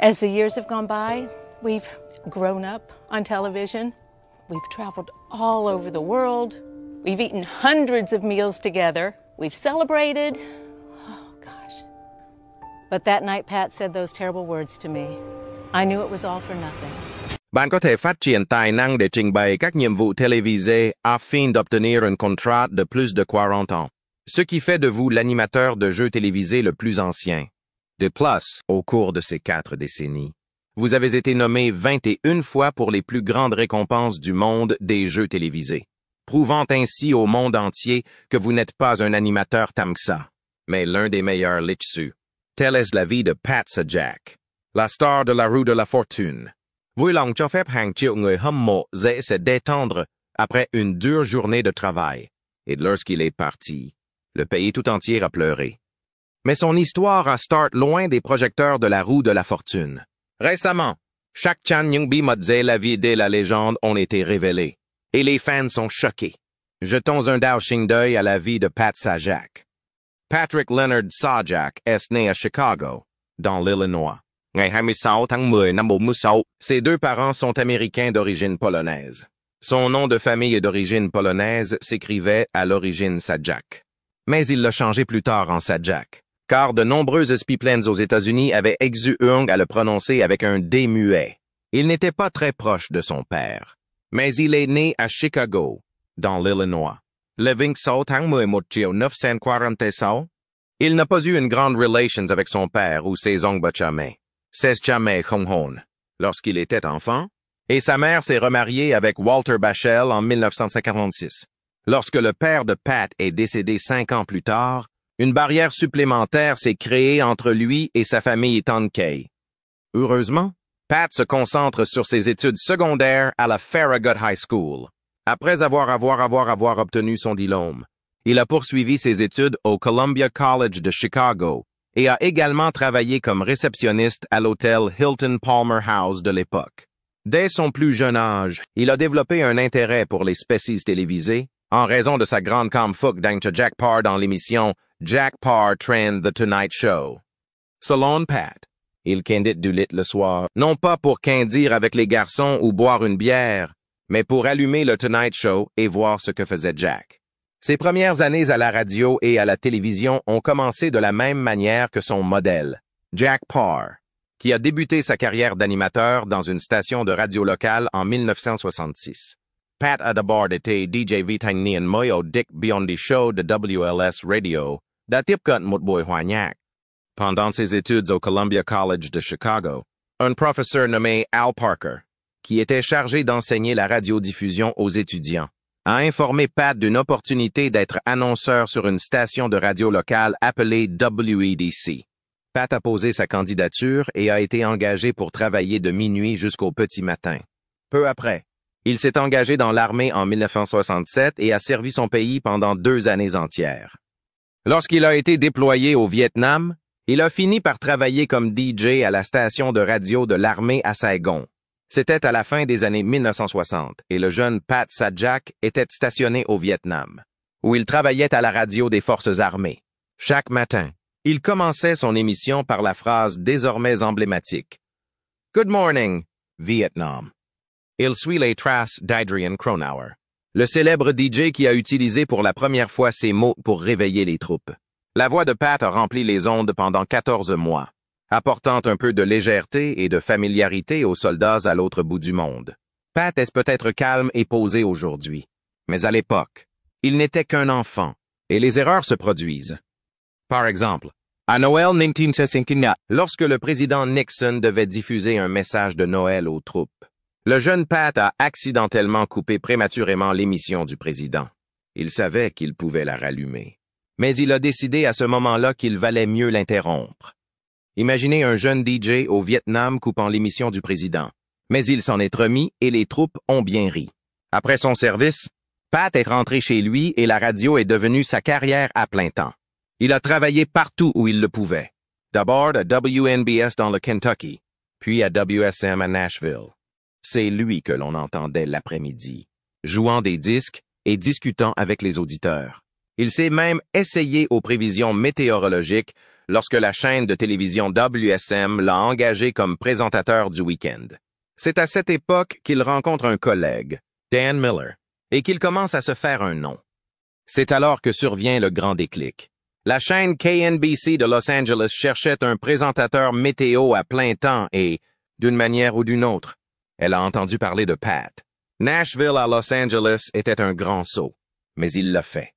As the years have gone by, we've grown up on television. We've traveled all over the world. We've eaten hundreds of meals together. We've celebrated. Oh, gosh. But that night, Pat said those terrible words to me. I knew it was all for nothing. Bạn có thể phát triển tài năng để trình bày các nhiệm vụ télévisés afin d'obtenir un contrat de plus de 40 ans, ce qui fait de vous l'animateur de jeux télévisés le plus ancien. De plus, au cours de ces 4 décennies, vous avez été nommé 21 fois pour les plus grandes récompenses du monde des jeux télévisés, prouvant ainsi au monde entier que vous n'êtes pas un animateur tant que ça, mais l'un des meilleurs là-dessus. Telle est la vie de Pat Sajak, la star de la roue de la fortune. Vui lòng cho phép hàng triệu người hâm mộ dễ se détendre après une dure journée de travail. Et lorsqu'il est parti, le pays tout entier a pleuré. Mais son histoire a start loin des projecteurs de la roue de la fortune. Récemment, chaque Chan Young-bi Modze, la vie et la légende ont été révélés. Et les fans sont choqués. Jetons un dashing d'œil à la vie de Pat Sajak. Patrick Leonard Sajak est né à Chicago, dans l'Illinois. Ngày 26 tháng 10 năm 46, ses 2 parents sont américains d'origine polonaise. Son nom de famille d'origine polonaise s'écrivait à l'origine Sajak. Mais il l'a changé plus tard en Sajak, car de nombreuses pipelines aux États-Unis avaient exuung à le prononcer avec un D muet. Il n'était pas très proche de son père, mais il est né à Chicago, dans l'Illinois. Le 26 tháng 11 1946, il n'a pas eu une grande relation avec son père ou ses oncles jamais. C'est jamais Hong lorsqu'il était enfant, et sa mère s'est remariée avec Walter Bachel en 1956. Lorsque le père de Pat est décédé 5 ans plus tard, une barrière supplémentaire s'est créée entre lui et sa famille Tonkei. Heureusement, Pat se concentre sur ses études secondaires à la Farragut High School. Après avoir obtenu son diplôme, il a poursuivi ses études au Columbia College de Chicago, et a également travaillé comme réceptionniste à l'hôtel Hilton Palmer House de l'époque. Dès son plus jeune âge, il a développé un intérêt pour les species télévisés en raison de sa grande camfouque d'être Jack Parr dans l'émission Jack Parr Trend The Tonight Show. Selon Pat, il candide du lit le soir, non pas pour candir avec les garçons ou boire une bière, mais pour allumer le Tonight Show et voir ce que faisait Jack. Ses premières années à la radio et à la télévision ont commencé de la même manière que son modèle, Jack Parr, qui a débuté sa carrière d'animateur dans une station de radio locale en 1966. Pat a d'abord été DJ Vitanian Moyo Dick Beyond the Show de WLS Radio, da Tipcut Mutboy Huanyak. Pendant ses études au Columbia College de Chicago, un professeur nommé Al Parker, qui était chargé d'enseigner la radiodiffusion aux étudiants, a informé Pat d'une opportunité d'être annonceur sur une station de radio locale appelée WEDC. Pat a posé sa candidature et a été engagé pour travailler de minuit jusqu'au petit matin. Peu après, il s'est engagé dans l'armée en 1967 et a servi son pays pendant 2 années entières. Lorsqu'il a été déployé au Vietnam, il a fini par travailler comme DJ à la station de radio de l'armée à Saigon. C'était à la fin des années 1960 et le jeune Pat Sajak était stationné au Vietnam, où il travaillait à la radio des forces armées. Chaque matin, il commençait son émission par la phrase désormais emblématique « Good morning, Vietnam ». Il suit les traces d'Adrian Cronauer, le célèbre DJ qui a utilisé pour la première fois ces mots pour réveiller les troupes. La voix de Pat a rempli les ondes pendant 14 mois. Apportant un peu de légèreté et de familiarité aux soldats à l'autre bout du monde. Pat est peut-être calme et posé aujourd'hui, mais à l'époque, il n'était qu'un enfant, et les erreurs se produisent. Par exemple, à Noël 1959, lorsque le président Nixon devait diffuser un message de Noël aux troupes, le jeune Pat a accidentellement coupé prématurément l'émission du président. Il savait qu'il pouvait la rallumer, mais il a décidé à ce moment-là qu'il valait mieux l'interrompre. Imaginez un jeune DJ au Vietnam coupant l'émission du président. Mais il s'en est remis et les troupes ont bien ri. Après son service, Pat est rentré chez lui et la radio est devenue sa carrière à plein temps. Il a travaillé partout où il le pouvait. D'abord à WNBS dans le Kentucky, puis à WSM à Nashville. C'est lui que l'on entendait l'après-midi, jouant des disques et discutant avec les auditeurs. Il s'est même essayé aux prévisions météorologiques lorsque la chaîne de télévision WSM l'a engagé comme présentateur du week-end. C'est à cette époque qu'il rencontre un collègue, Dan Miller, et qu'il commence à se faire un nom. C'est alors que survient le grand déclic. La chaîne KNBC de Los Angeles cherchait un présentateur météo à plein temps et, d'une manière ou d'une autre, elle a entendu parler de Pat. Nashville à Los Angeles était un grand saut, mais il l'a fait.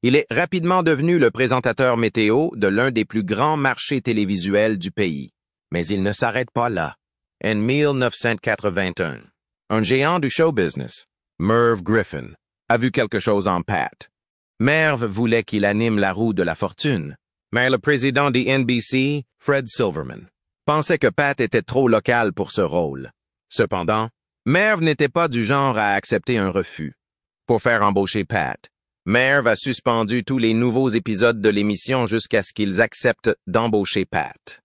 Il est rapidement devenu le présentateur météo de l'un des plus grands marchés télévisuels du pays. Mais il ne s'arrête pas là. En 1981, un géant du show business, Merv Griffin, a vu quelque chose en Pat. Merv voulait qu'il anime la roue de la fortune, mais le président de NBC, Fred Silverman, pensait que Pat était trop local pour ce rôle. Cependant, Merv n'était pas du genre à accepter un refus. Pour faire embaucher Pat, Merv a suspendu tous les nouveaux épisodes de l'émission jusqu'à ce qu'ils acceptent d'embaucher Pat.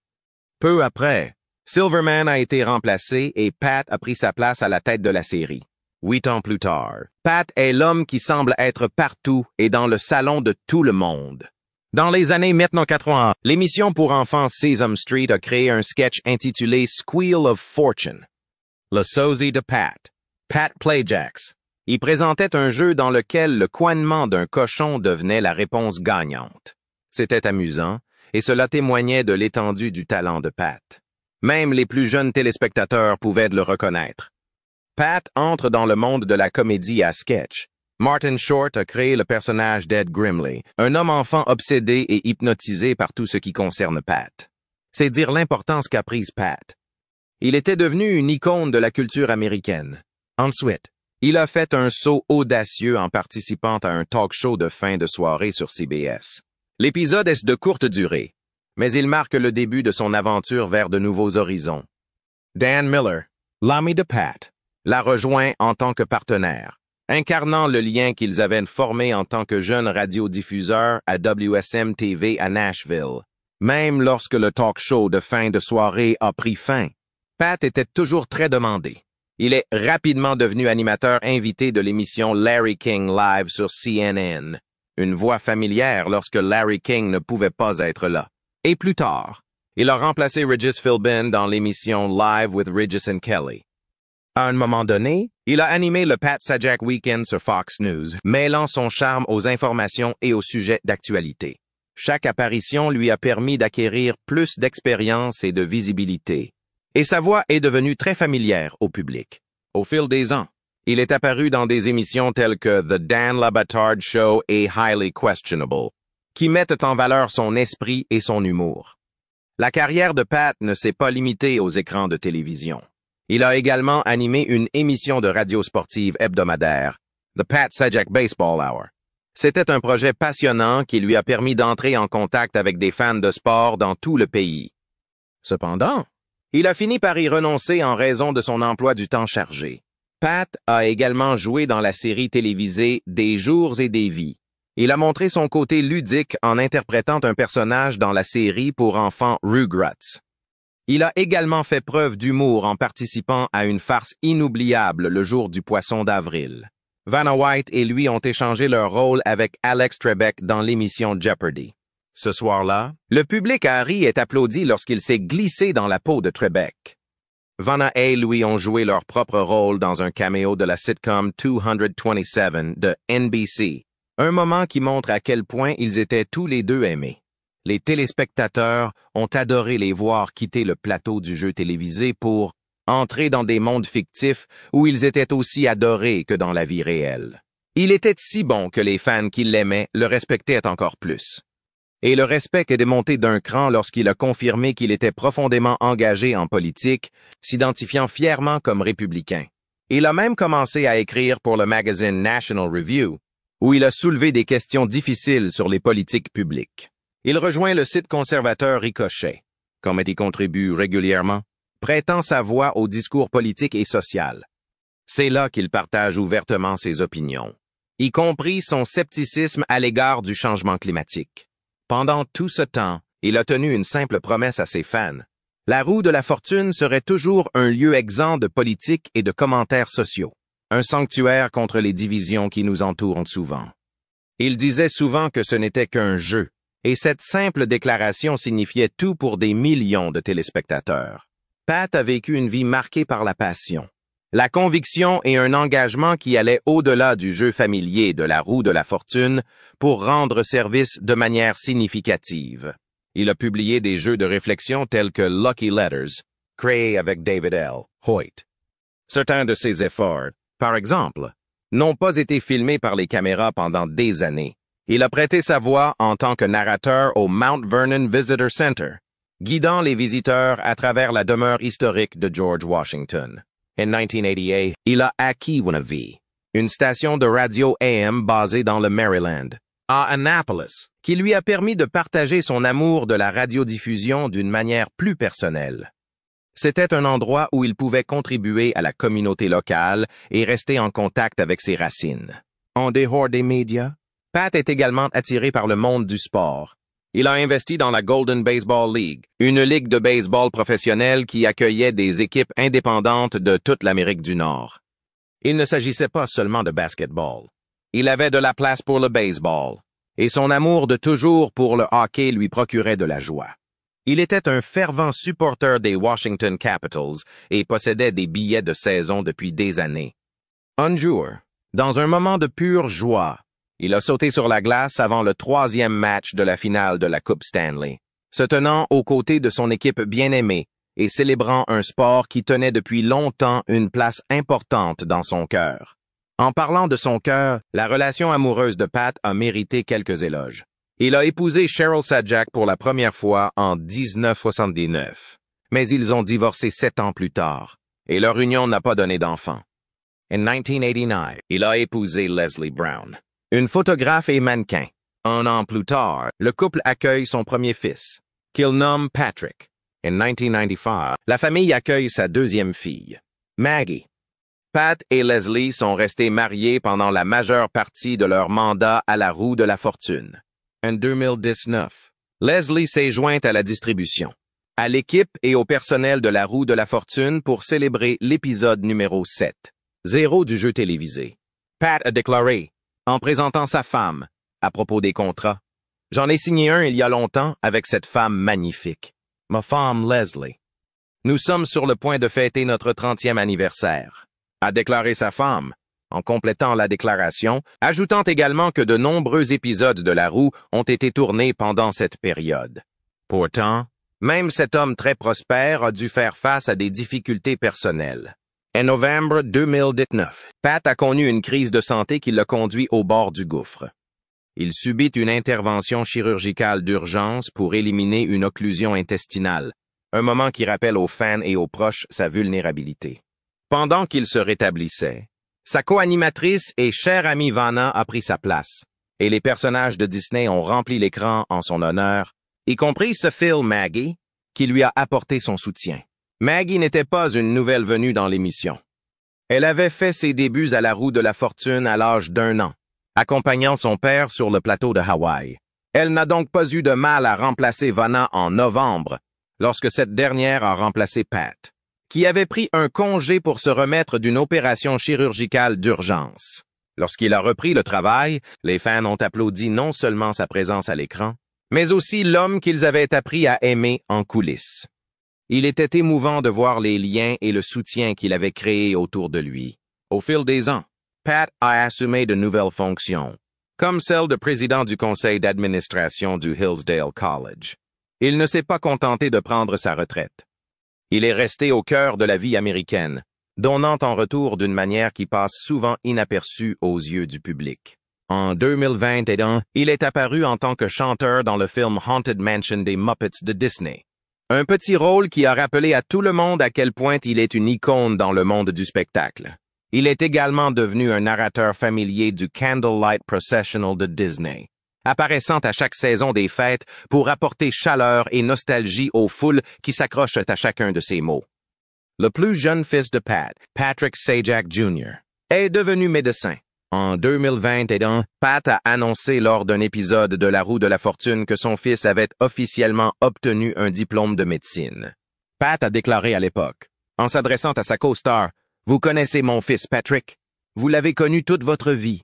Peu après, Silverman a été remplacé et Pat a pris sa place à la tête de la série. 8 ans plus tard, Pat est l'homme qui semble être partout et dans le salon de tout le monde. Dans les années maintenant 80, l'émission pour enfants Sesame Street a créé un sketch intitulé Squeal of Fortune. Le sosie de Pat, Pat Playjacks, y présentait un jeu dans lequel le couinement d'un cochon devenait la réponse gagnante. C'était amusant, et cela témoignait de l'étendue du talent de Pat. Même les plus jeunes téléspectateurs pouvaient le reconnaître. Pat entre dans le monde de la comédie à sketch. Martin Short a créé le personnage d'Ed Grimley, un homme-enfant obsédé et hypnotisé par tout ce qui concerne Pat. C'est dire l'importance qu'a prise Pat. Il était devenu une icône de la culture américaine. Ensuite, il a fait un saut audacieux en participant à un talk show de fin de soirée sur CBS. L'épisode est de courte durée, mais il marque le début de son aventure vers de nouveaux horizons. Dan Miller, l'ami de Pat, l'a rejoint en tant que partenaire, incarnant le lien qu'ils avaient formé en tant que jeunes radiodiffuseurs à WSM TV à Nashville. Même lorsque le talk show de fin de soirée a pris fin, Pat était toujours très demandé. Il est rapidement devenu animateur invité de l'émission Larry King Live sur CNN, une voix familière lorsque Larry King ne pouvait pas être là. Et plus tard, il a remplacé Regis Philbin dans l'émission Live with Regis and Kelly. À un moment donné, il a animé le Pat Sajak Weekend sur Fox News, mêlant son charme aux informations et aux sujets d'actualité. Chaque apparition lui a permis d'acquérir plus d'expérience et de visibilité. Et sa voix est devenue très familière au public. Au fil des ans, il est apparu dans des émissions telles que The Dan Le Batard Show et Highly Questionable, qui mettent en valeur son esprit et son humour. La carrière de Pat ne s'est pas limitée aux écrans de télévision. Il a également animé une émission de radio sportive hebdomadaire, The Pat Sajak Baseball Hour. C'était un projet passionnant qui lui a permis d'entrer en contact avec des fans de sport dans tout le pays. Cependant, il a fini par y renoncer en raison de son emploi du temps chargé. Pat a également joué dans la série télévisée Des jours et des vies. Il a montré son côté ludique en interprétant un personnage dans la série pour enfants Rugrats. Il a également fait preuve d'humour en participant à une farce inoubliable le jour du Poisson d'avril. Vanna White et lui ont échangé leur rôle avec Alex Trebek dans l'émission Jeopardy. Ce soir-là, le public à Harry est applaudi lorsqu'il s'est glissé dans la peau de Trebek. Vanna et lui ont joué leur propre rôle dans un caméo de la sitcom 227 de NBC, un moment qui montre à quel point ils étaient tous les deux aimés. Les téléspectateurs ont adoré les voir quitter le plateau du jeu télévisé pour entrer dans des mondes fictifs où ils étaient aussi adorés que dans la vie réelle. Il était si bon que les fans qui l'aimaient le respectaient encore plus. Et le respect est démonté d'un cran lorsqu'il a confirmé qu'il était profondément engagé en politique, s'identifiant fièrement comme républicain. Il a même commencé à écrire pour le magazine National Review, où il a soulevé des questions difficiles sur les politiques publiques. Il rejoint le site conservateur Ricochet, comme il y contribue régulièrement, prêtant sa voix au discours politique et social. C'est là qu'il partage ouvertement ses opinions, y compris son scepticisme à l'égard du changement climatique. Pendant tout ce temps, il a tenu une simple promesse à ses fans. La roue de la fortune serait toujours un lieu exempt de politique et de commentaires sociaux, un sanctuaire contre les divisions qui nous entourent souvent. Il disait souvent que ce n'était qu'un jeu, Et cette simple déclaration signifiait tout pour des millions de téléspectateurs. Pat a vécu une vie marquée par la passion, la conviction et un engagement qui allait au-delà du jeu familier de la roue de la fortune pour rendre service de manière significative. Il a publié des jeux de réflexion tels que Lucky Letters, créé avec David L. Hoyt. Certains de ses efforts, par exemple, n'ont pas été filmés par les caméras pendant des années. Il a prêté sa voix en tant que narrateur au Mount Vernon Visitor Center, guidant les visiteurs à travers la demeure historique de George Washington. En 1988, il a acquis Winneville, une station de radio AM basée dans le Maryland, à Annapolis, qui lui a permis de partager son amour de la radiodiffusion d'une manière plus personnelle. C'était un endroit où il pouvait contribuer à la communauté locale et rester en contact avec ses racines. En dehors des médias, Pat est également attiré par le monde du sport. Il a investi dans la Golden Baseball League, une ligue de baseball professionnelle qui accueillait des équipes indépendantes de toute l'Amérique du Nord. Il ne s'agissait pas seulement de basketball. Il avait de la place pour le baseball, et son amour de toujours pour le hockey lui procurait de la joie. Il était un fervent supporter des Washington Capitals et possédait des billets de saison depuis des années. Un jour, dans un moment de pure joie, il a sauté sur la glace avant le 3e match de la finale de la Coupe Stanley, se tenant aux côtés de son équipe bien-aimée et célébrant un sport qui tenait depuis longtemps une place importante dans son cœur. En parlant de son cœur, la relation amoureuse de Pat a mérité quelques éloges. Il a épousé Cheryl Sajak pour la première fois en 1979, mais ils ont divorcé 7 ans plus tard, et leur union n'a pas donné d'enfant. En 1989, il a épousé Leslie Brown, une photographe et mannequin. Un an plus tard, le couple accueille son premier fils, qu'il nomme Patrick. En 1995, la famille accueille sa 2e fille, Maggie. Pat et Leslie sont restés mariés pendant la majeure partie de leur mandat à la roue de la fortune. En 2019, Leslie s'est jointe à la distribution, à l'équipe et au personnel de la roue de la fortune pour célébrer l'épisode numéro 7, 0 du jeu télévisé. Pat a déclaré, en présentant sa femme, à propos des contrats, « J'en ai signé un il y a longtemps avec cette femme magnifique, ma femme Leslie. Nous sommes sur le point de fêter notre 30e anniversaire. » A déclaré sa femme, en complétant la déclaration, ajoutant également que de nombreux épisodes de La Roue ont été tournés pendant cette période. Pourtant, même cet homme très prospère a dû faire face à des difficultés personnelles. En novembre 2019, Pat a connu une crise de santé qui l'a conduit au bord du gouffre. Il subit une intervention chirurgicale d'urgence pour éliminer une occlusion intestinale, un moment qui rappelle aux fans et aux proches sa vulnérabilité. Pendant qu'il se rétablissait, sa co-animatrice et chère amie Vanna a pris sa place, et les personnages de Disney ont rempli l'écran en son honneur, y compris ce Phil Maggie, qui lui a apporté son soutien. Maggie n'était pas une nouvelle venue dans l'émission. Elle avait fait ses débuts à la roue de la fortune à l'âge d'1 an, accompagnant son père sur le plateau de Hawaï. Elle n'a donc pas eu de mal à remplacer Vanna en novembre, lorsque cette dernière a remplacé Pat, qui avait pris un congé pour se remettre d'une opération chirurgicale d'urgence. Lorsqu'il a repris le travail, les fans ont applaudi non seulement sa présence à l'écran, mais aussi l'homme qu'ils avaient appris à aimer en coulisses. Il était émouvant de voir les liens et le soutien qu'il avait créés autour de lui. Au fil des ans, Pat a assumé de nouvelles fonctions, comme celle de président du conseil d'administration du Hillsdale College. Il ne s'est pas contenté de prendre sa retraite. Il est resté au cœur de la vie américaine, donnant en retour d'une manière qui passe souvent inaperçue aux yeux du public. En 2021, il est apparu en tant que chanteur dans le film Haunted Mansion des Muppets de Disney. Un petit rôle qui a rappelé à tout le monde à quel point il est une icône dans le monde du spectacle. Il est également devenu un narrateur familier du Candlelight Processional de Disney, apparaissant à chaque saison des fêtes pour apporter chaleur et nostalgie aux foules qui s'accrochent à chacun de ses mots. Le plus jeune fils de Pat, Patrick Sajak Jr., est devenu médecin. En 2021, Pat a annoncé lors d'un épisode de La Roue de la Fortune que son fils avait officiellement obtenu un diplôme de médecine. Pat a déclaré à l'époque, en s'adressant à sa co-star, « Vous connaissez mon fils Patrick? Vous l'avez connu toute votre vie.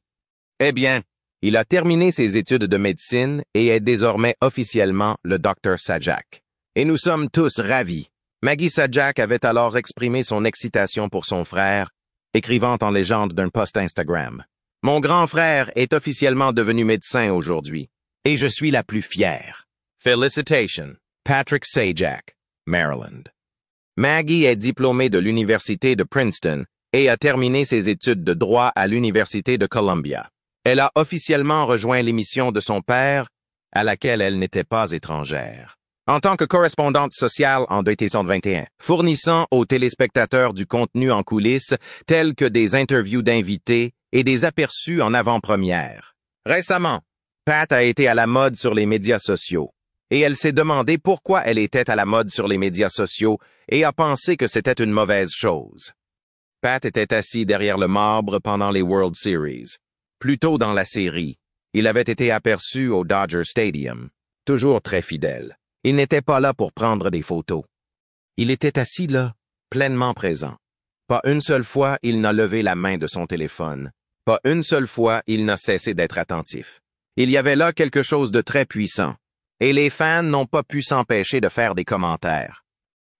Eh bien, Il a terminé ses études de médecine et est désormais officiellement le Dr Sajak. Et nous sommes tous ravis. Maggie Sajak avait alors exprimé son excitation pour son frère, écrivant en légende d'un post Instagram. « Mon grand frère est officiellement devenu médecin aujourd'hui, et je suis la plus fière. Felicitations, Patrick Sajak, Maryland. » Maggie est diplômée de l'Université de Princeton et a terminé ses études de droit à l'Université de Columbia. Elle a officiellement rejoint l'émission de son père, à laquelle elle n'était pas étrangère. En tant que correspondante sociale en 2021, fournissant aux téléspectateurs du contenu en coulisses, tel que des interviews d'invités et des aperçus en avant-première. Récemment, Pat a été à la mode sur les médias sociaux, et elle s'est demandé pourquoi elle était à la mode sur les médias sociaux et a pensé que c'était une mauvaise chose. Pat était assis derrière le marbre pendant les World Series. Plus tôt dans la série, il avait été aperçu au Dodger Stadium, toujours très fidèle. Il n'était pas là pour prendre des photos. Il était assis là, pleinement présent. Pas une seule fois il n'a levé la main de son téléphone. Pas une seule fois il n'a cessé d'être attentif. Il y avait là quelque chose de très puissant, et les fans n'ont pas pu s'empêcher de faire des commentaires.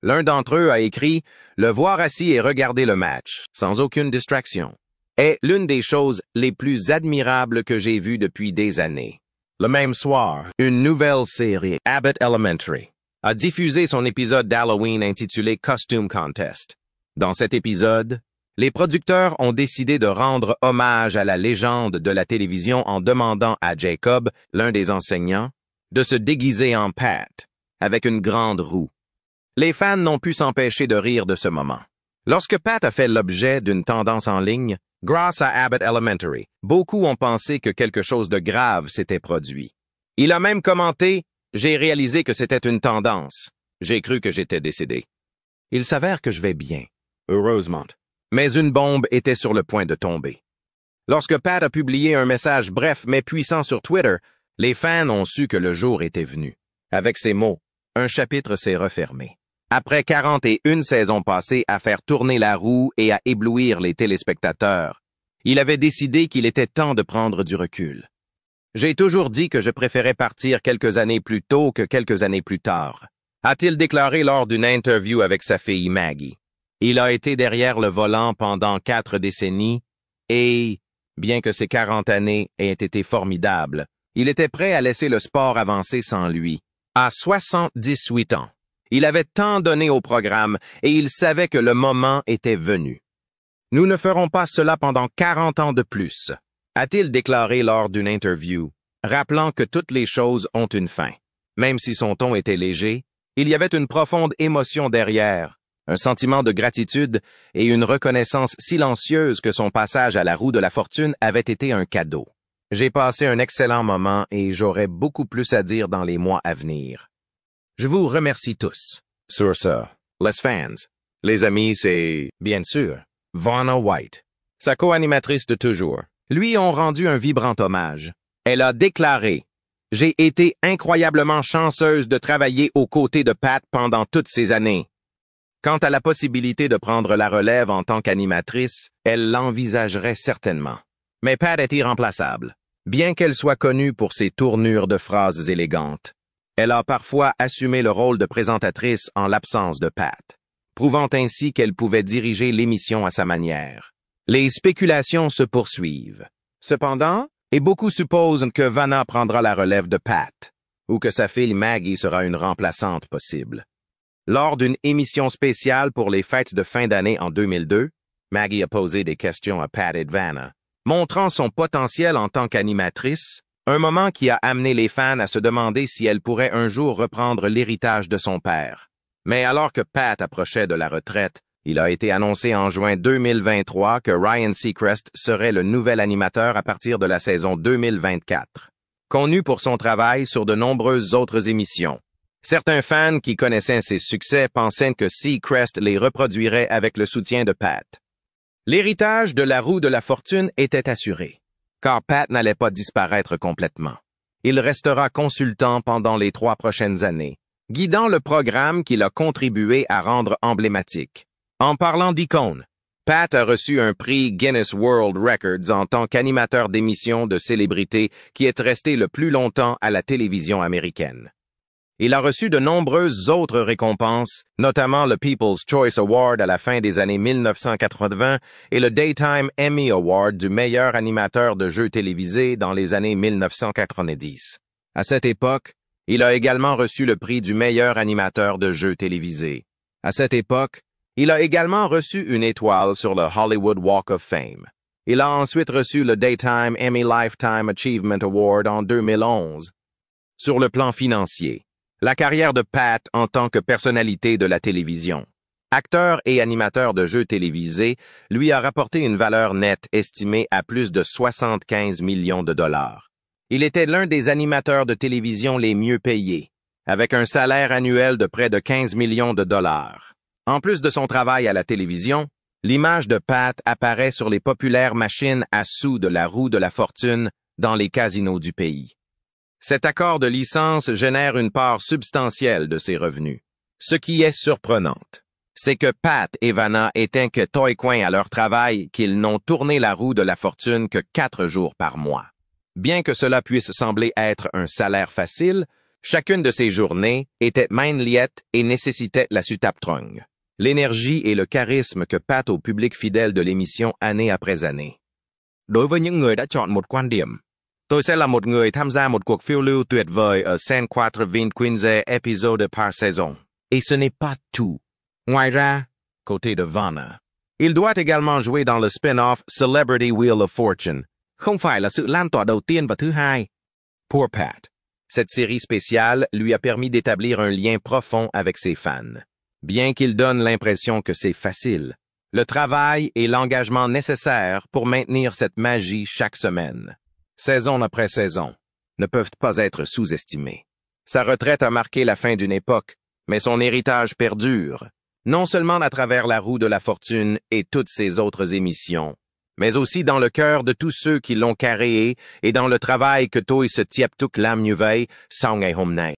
L'un d'entre eux a écrit « Le voir assis et regarder le match, sans aucune distraction, est l'une des choses les plus admirables que j'ai vues depuis des années. » Le même soir, une nouvelle série, Abbott Elementary, a diffusé son épisode d'Halloween intitulé Costume Contest. Dans cet épisode, les producteurs ont décidé de rendre hommage à la légende de la télévision en demandant à Jacob, l'un des enseignants, de se déguiser en Pat, avec une grande roue. Les fans n'ont pu s'empêcher de rire de ce moment. Lorsque Pat a fait l'objet d'une tendance en ligne, grâce à Abbott Elementary, beaucoup ont pensé que quelque chose de grave s'était produit. Il a même commenté « J'ai réalisé que c'était une tendance. J'ai cru que j'étais décédé. » Il s'avère que je vais bien, heureusement. Mais une bombe était sur le point de tomber. Lorsque Pat a publié un message bref mais puissant sur Twitter, les fans ont su que le jour était venu. Avec ces mots, un chapitre s'est refermé. Après 41 saisons passées à faire tourner la roue et à éblouir les téléspectateurs, il avait décidé qu'il était temps de prendre du recul. J'ai toujours dit que je préférais partir quelques années plus tôt que quelques années plus tard, a-t-il déclaré lors d'une interview avec sa fille Maggie. Il a été derrière le volant pendant 4 décennies et, bien que ces 40 années aient été formidables, il était prêt à laisser le sport avancer sans lui. À 78 ans. Il avait tant donné au programme et il savait que le moment était venu. Nous ne ferons pas cela pendant 40 ans de plus, a-t-il déclaré lors d'une interview, rappelant que toutes les choses ont une fin. Même si son ton était léger, il y avait une profonde émotion derrière, un sentiment de gratitude et une reconnaissance silencieuse que son passage à la roue de la fortune avait été un cadeau. J'ai passé un excellent moment et j'aurai beaucoup plus à dire dans les mois à venir. Je vous remercie tous. Sur ça, les fans, les amis, c'est, bien sûr, Vanna White, sa co-animatrice de toujours, lui ont rendu un vibrant hommage. Elle a déclaré « J'ai été incroyablement chanceuse de travailler aux côtés de Pat pendant toutes ces années. Quant à la possibilité de prendre la relève en tant qu'animatrice, elle l'envisagerait certainement. Mais Pat est irremplaçable. Bien qu'elle soit connue pour ses tournures de phrases élégantes, elle a parfois assumé le rôle de présentatrice en l'absence de Pat, prouvant ainsi qu'elle pouvait diriger l'émission à sa manière. Les spéculations se poursuivent. Cependant, et beaucoup supposent que Vanna prendra la relève de Pat, ou que sa fille Maggie sera une remplaçante possible. Lors d'une émission spéciale pour les fêtes de fin d'année en 2002, Maggie a posé des questions à Pat et Vanna, montrant son potentiel en tant qu'animatrice, un moment qui a amené les fans à se demander si elle pourrait un jour reprendre l'héritage de son père. Mais alors que Pat approchait de la retraite, il a été annoncé en juin 2023 que Ryan Seacrest serait le nouvel animateur à partir de la saison 2024. Connu pour son travail sur de nombreuses autres émissions, certains fans qui connaissaient ses succès pensaient que Seacrest les reproduirait avec le soutien de Pat. L'héritage de la roue de la fortune était assuré, car Pat n'allait pas disparaître complètement. Il restera consultant pendant les 3 prochaines années, guidant le programme qu'il a contribué à rendre emblématique. En parlant d'icônes, Pat a reçu un prix Guinness World Records en tant qu'animateur d'émissions de célébrités qui est resté le plus longtemps à la télévision américaine. Il a reçu de nombreuses autres récompenses, notamment le People's Choice Award à la fin des années 1980 et le Daytime Emmy Award du meilleur animateur de jeux télévisés dans les années 1990. À cette époque, il a également reçu le prix du meilleur animateur de jeux télévisés. À cette époque, il a également reçu une étoile sur le Hollywood Walk of Fame. Il a ensuite reçu le Daytime Emmy Lifetime Achievement Award en 2011. Sur le plan financier, la carrière de Pat en tant que personnalité de la télévision, acteur et animateur de jeux télévisés, lui a rapporté une valeur nette estimée à plus de 75 millions de dollars. Il était l'un des animateurs de télévision les mieux payés, avec un salaire annuel de près de 15 millions de dollars. En plus de son travail à la télévision, l'image de Pat apparaît sur les populaires machines à sous de la roue de la fortune dans les casinos du pays. Cet accord de licence génère une part substantielle de ses revenus. Ce qui est surprenant, c'est que Pat et Vanna étaient que toy-coin à leur travail qu'ils n'ont tourné la roue de la fortune que 4 jours par mois. Bien que cela puisse sembler être un salaire facile, chacune de ces journées était mainliette et nécessitait la sutaptrung, l'énergie et le charisme que Pat au public fidèle de l'émission année après année. Đối với những người đã chọn một quan điểm, tôi sẽ là một người tham gia một cuộc phiêu lưu tuyệt vời ở San Quatrevingt Quinze épisodes par saison. Et ce n'est pas tout. Ngoài ra, côté de Vanna, il doit également jouer dans le spin-off Celebrity Wheel of Fortune, không phải là sự lan tỏa đầu tiên và thứ hai. Pour Pat, cette série spéciale lui a permis d'établir un lien profond avec ses fans. Bien qu'il donne l'impression que c'est facile, le travail et l'engagement nécessaires pour maintenir cette magie chaque semaine, saison après saison, ne peuvent pas être sous-estimés. Sa retraite a marqué la fin d'une époque, mais son héritage perdure, non seulement à travers la roue de la fortune et toutes ses autres émissions, mais aussi dans le cœur de tous ceux qui l'ont créé et dans le travail que toi se tieptuk lam như vậy sau ngày hôm nay.